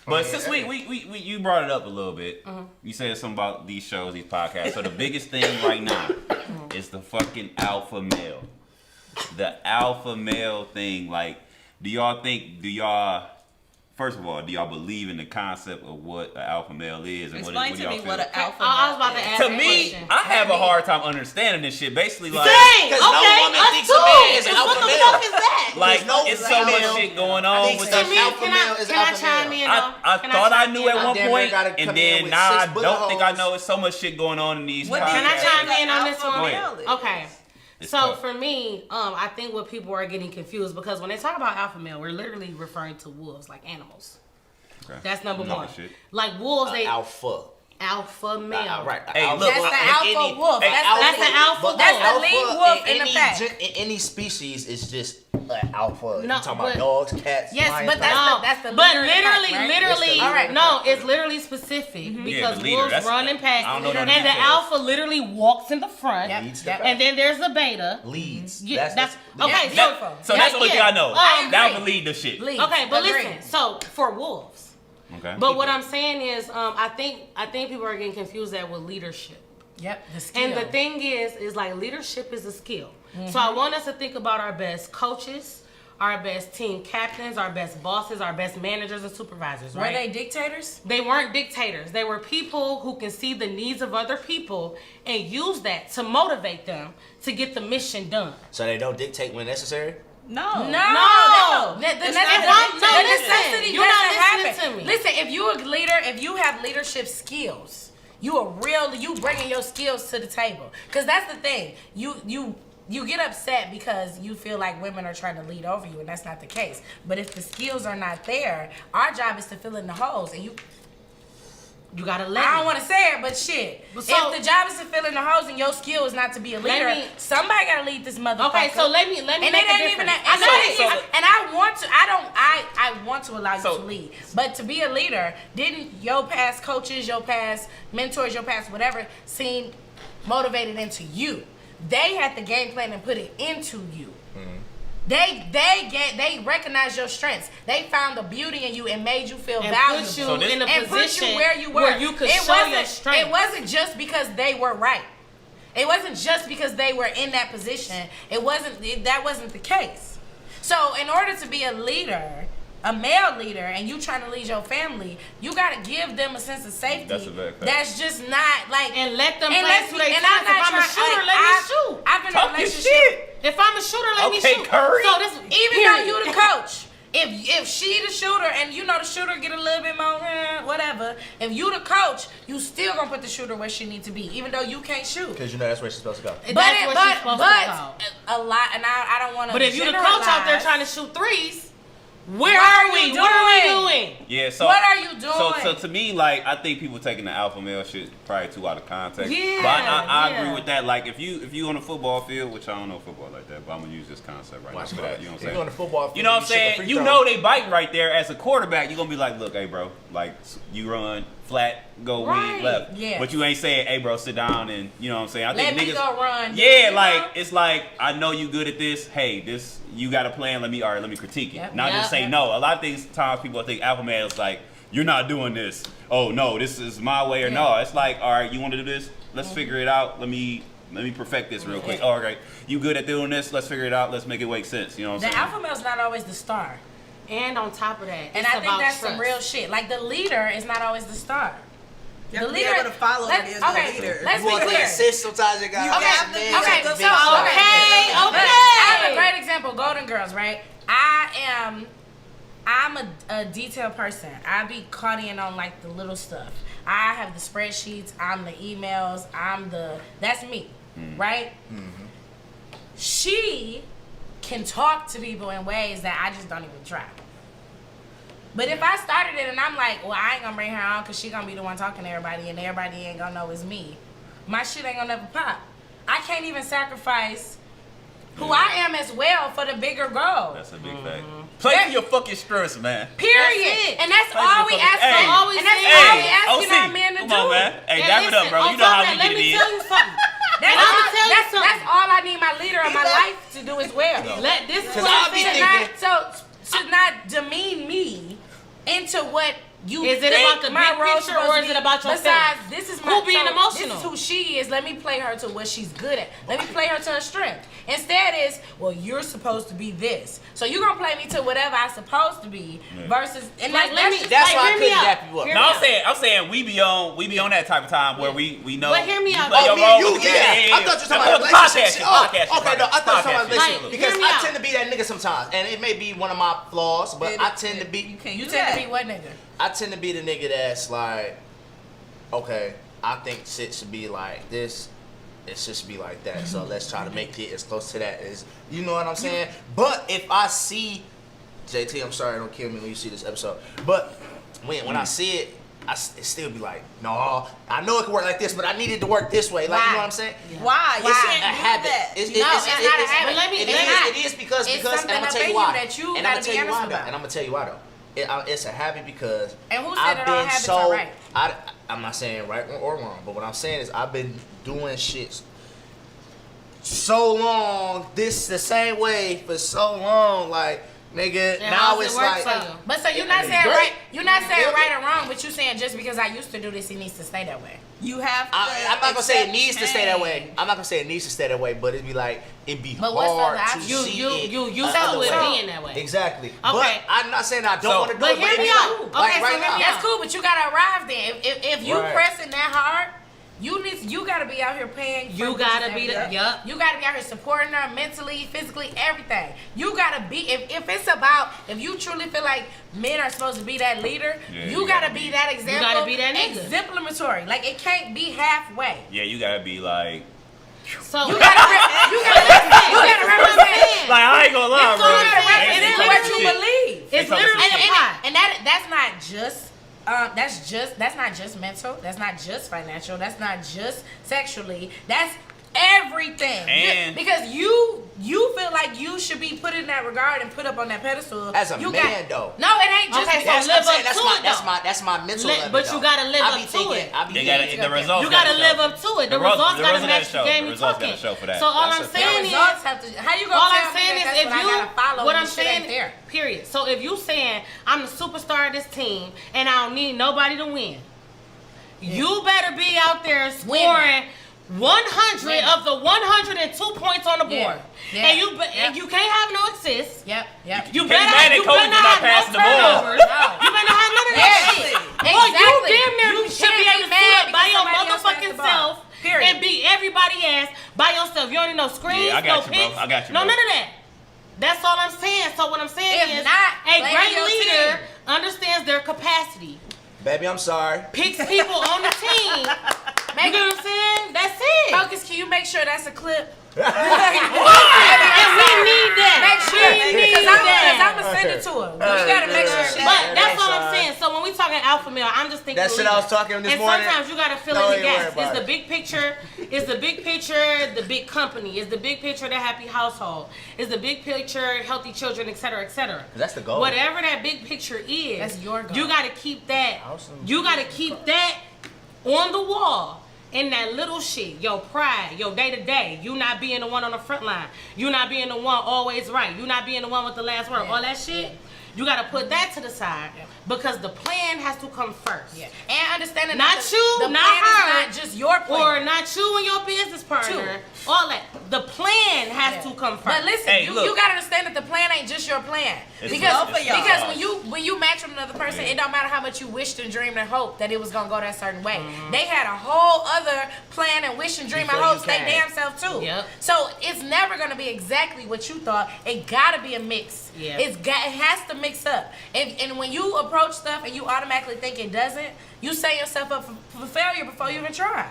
But since we you brought it up a little bit, you said something about these shows, these podcasts. So the biggest thing right now is the fucking alpha male. The alpha male thing. Like, first of all, do y'all believe in the concept of what an alpha male is? And Explain what to y'all me feel? what an alpha male I was about to is. ask To that me, question. I have a hard time understanding this shit. Basically, like, Same. Because no Okay, woman us thinks too. a man is an What alpha the male. fuck is that? like no it's so female much shit going on thinks with that this me, shit. alpha can male I is can I alpha chime male. in? I Can thought I chime knew in, at though? one Damn, point, gotta and come in then with now I 6 bullet don't think I holes. know. It's so much shit going on in these What do podcasts. you Can I chime think in on this alpha one? male is? Okay. It's So tough. for me, I think what people are getting confused because when they talk about alpha male, we're literally referring to wolves, like animals. Okay. That's number Talking one. shit. Like wolves, they Alpha. alpha male. Right. Hey, alpha. look, That's the in alpha wolf. hey, That's the alpha But wolf. That's the alpha lead wolf in the any pack. in any species is just alpha. You No, talking but- about dogs, cats, Yes, lions, but that's No, that's the but leader in the literally, pack, right? literally, It's the leader in the no, pack. it's literally specific Yeah, because the leader, wolves that's- run in packs, I don't know none and of the details. alpha literally walks in the front, Yep. Leads the Yep. pack. and then there's the beta. leads. Yeah, that's yeah. okay. Yeah, So, So that's the only thing I know. I That agree. would lead the shit. Lead. Okay, but Agreed. listen. So for wolves, Okay. but what I'm saying is, I think people are getting confused that with leadership. Yep, the skill. And the thing is like leadership is a skill. So I want us to think about our best coaches, our best team captains, our best bosses, our best managers and supervisors, Were right? they dictators? They weren't dictators. They were people who can see the needs of other people and use that to motivate them to get the mission done. So they don't dictate when necessary. No. No. The If necessity, I'm- no, the listen. necessity You're doesn't not listening happen. to me. Listen, if you're a leader, if you have leadership skills, you bringing your skills to the table. Because that's the thing. You get upset because you feel like women are trying to lead over you, and that's not the case. But if the skills are not there, our job is to fill in the holes. And You gotta let I don't me. want to say it, but shit. But so- if the job is to fill in the holes and your skill is not to be a leader, me- somebody got to lead this motherfucker. Okay, so let me And make it a ain't even difference. that. And, So- and I want to. I want to allow you So- to lead, but to be a leader, didn't your past coaches, your past mentors, your past whatever seem motivated into you? They had the game plan and put it into you. They recognized your strengths. They found the beauty in you and made you feel And valuable. put you So this- in a and put position you where you were. where you could It show your wasn't- strength. It wasn't just because they were right. It wasn't just because they were in that position. That wasn't the case. So in order to be a leader, a male leader, and you trying to lead your family, you got to give them a sense of safety. That's a very fact. That's just not like. And let them and play let's to be- their and I'm strengths. If not I'm a trying- shooter, like, let me I've- shoot. I've been in a Talk your relationship. shit. If I'm a shooter, let me Okay, shoot. Curry. So this, Even though you the coach, if she the shooter and you know the shooter get a little bit more whatever, if you the coach, you still gonna put the shooter where she need to be, even though you can't shoot. Because you know that's where she's supposed to go. That's what she's supposed to call. a lot, and I don't want to. But if you the coach out there trying to shoot threes, where What are are we? you What are we doing? doing? Yeah, so What are you doing? So to me, like, I think people taking the alpha male shit probably too out of context. Yeah, but I yeah. agree with that. Like, if you on the football field, which I don't know football like that, but I'm gonna use this concept right now for that. You know what I'm If saying? you're on the football field, You know what I'm shoot the saying? free You throw. know they biting right there as a quarterback. You're gonna be like, look, hey bro, like you run flat, go Right, wing left. yeah. But you ain't saying, hey bro, sit down and you know what I'm saying? I Let think me niggas go run. Yeah, You like know? it's like I know you good at this. Hey, this you got a plan. Let me critique it. Yep. Not just Yep. say no. A lot of times people think alpha male is like you're not doing this. Oh no, this is my way or no. It's like all right, you want to do this? Let's figure it out. Let me perfect this real quick. All right, you good at doing this? Let's figure it out. Let's make it make sense. You know what The I'm saying? alpha male's not always the star, And on top of that, and it's I think about that's trust. some real shit. Like the leader is not always the star. You have to be able to follow let- it as okay, the leader. let's You be want to clear. assist, sometimes you got Okay, have to okay, be so, able to okay, be solid. I have a great example, Golden Girls, right? I'm a detailed person. I be caught in on like the little stuff. I have the spreadsheets, I'm the emails, that's me, right? She can talk to people in ways that I just don't even try. But if I started it and I'm like, well, I ain't gonna bring her on because she gonna be the one talking to everybody and everybody ain't gonna know it's me, my shit ain't gonna never pop. I can't even sacrifice who I am as well for the bigger goal. That's a big fact. Play to your fucking strengths, man. Period. And that's Play all for we fucking- ask Hey, for. And that's hey, all we asking OC, our men to come do. on, man. Hey, And dap it up, listen, bro. on You know top how of we that, get let me it tell in. you something. That's And all, I'ma tell you that's something. all I need my leader of my life to do as well. This is Cause what I'll I'm be saying. thinking- To not demean me into what Is it about the my big role's picture or supposed is to it about your besides, feelings? this is Who being emotional? This is who she is. Let me play her to what she's good at. Let me play her to her strength. Instead is, well, you're supposed to be this. So you're going to play me to whatever I'm supposed to be versus, and Like, That's why I couldn't dap you up. Hear No, me out. I'm saying we be on that type of time where we know. But hear me you out. play your Oh, me role and you, with the- yeah. I thought you were talking about Podcast, relationship shit. podcast, Okay, no, I thought you were talking about podcast. relationship Like, because hear me I out. tend to be that nigga sometimes, and it may be one of my flaws, but I tend to be. You tend to be what nigga? I tend to be the nigga that's like, okay, I think shit should be like this. It should be like that. So let's try to make it as close to that as, you know what I'm saying? But if I see, JT, I'm sorry, don't kill me when you see this episode. But when I see it, it still be like, no, I know it can work like this, but I need it to work this way. Like, you know what I'm saying? Why? You Why? can't A do habit. that. It's not a habit. But let me- It is because It's and I'm something gonna up tell in you you why. that you And I'm gotta gonna tell be you why honest though. about. And I'm gonna tell you why though. It's a habit because And who said I've that all been habits so. are right? I'm not saying right or wrong, but what I'm saying is I've been doing shit so long, the same way for so long, like nigga. And now how's it's it work like. for you? But so you're not It's saying great. right. You're not saying right or wrong, but you're saying just because I used to do this, it needs to stay that way. You have to. I'm not gonna say it accept needs to stay that way. change. I'm not gonna say it needs to stay that way, but it'd be like it'd be But what's the hard other to option? see You it used another to it way. being that way. Exactly. Okay. But I'm not saying I don't So- want to do But it. hear it me be out. like, Okay, like so right hear now. me out. That's cool, but you gotta arrive there. If you Right. pressing that hard, you gotta be out here paying. for You this gotta every be the day. yup. You gotta be out here supporting her mentally, physically, everything. You gotta be if it's about if you truly feel like men are supposed to be that leader, Yeah, you you gotta gotta be be- that example. gotta be that nigga. Exemplary. Like it can't be halfway. Yeah, you gotta be like. So You gotta represent. Like I ain't gonna lie, It's bro. all You gotta right. represent It is what what you shit. believe. it's They literally talking a pie. And that's not just that's not just mental, that's not just financial, that's not just sexually, that's everything. And- because you feel like you should be put in that regard and put up on that pedestal As a you man, though. No, it ain't just Okay, because so live up that's to my, it, that's though. my that's my mental level. But you though. gotta live I up be to thinking, it. I be They gotta thinking, the results. You gotta show. live up to it. The results the gotta results match the gotta show. game The you results talking. gotta show for that. So all That's I'm a fact. saying results is, have to how you gonna all tell I'm me saying that is that's if what I you, gotta follow what when I'm the shit saying, ain't there. period. So if you saying I'm the superstar of this team and I don't need nobody to win, you better be out there scoring 100 Winning. of the 102 points on the board, Yeah. and you can't have no assists. Yep. You can't better be mad at you coaches better for not not have passing no the ball. turnovers. No. You better not have none of that Exactly. shit. Exactly. Boy, you damn near You should be can't able to be mad do it by because your somebody else passed the motherfucking ball. self Period. and beat everybody ass by yourself. You don't need no screens, Yeah, I got no you, bro. picks, I got you, no bro. none of that. That's all I'm saying. So what I'm saying If is, not, a play great your leader team. understands their capacity, baby, I'm sorry. picks people on the team. You get what I'm saying? That's it. Focus, can you make sure that's a clip? And we need that. Make sure, We need because that. I'm gonna send it to her. You gotta make sure she. But that's all sorry. I'm saying. So when we talking alpha male, I'm just thinking That shit I was talking this and morning, sometimes you gotta fill don't in the even worry gaps. about It's the it. big picture. It's the big picture. The big company. It's the big picture. The happy household. It's the big picture. Healthy children, etc., etc. That's the goal. Whatever that big picture is, That's your goal. You gotta keep that. Awesome. You gotta keep that on the wall. In that little shit, your pride, your day to day, you not being the one on the front line, you not being the one always right, you not being the one with the last word, all that shit, you gotta put that to the side because the plan has to come first. Yeah. And understanding Not that you, the not plan her, is not just your plan. Or not you and your business partner, all that. The plan has to come first. But listen, Hey, you look. gotta understand that the plan ain't just your plan. It's Because both of y'all. when you match with another person, Yeah. it don't matter how much you wished and dreamed and hoped that it was gonna go that certain way. They had a whole other plan and wish and dream and Before hope you they came. damn self too. Yep. So it's never gonna be exactly what you thought. It gotta be a mix. Yeah. It has to mix up. And when you approach stuff and you automatically think it doesn't, you set yourself up for failure before you even try.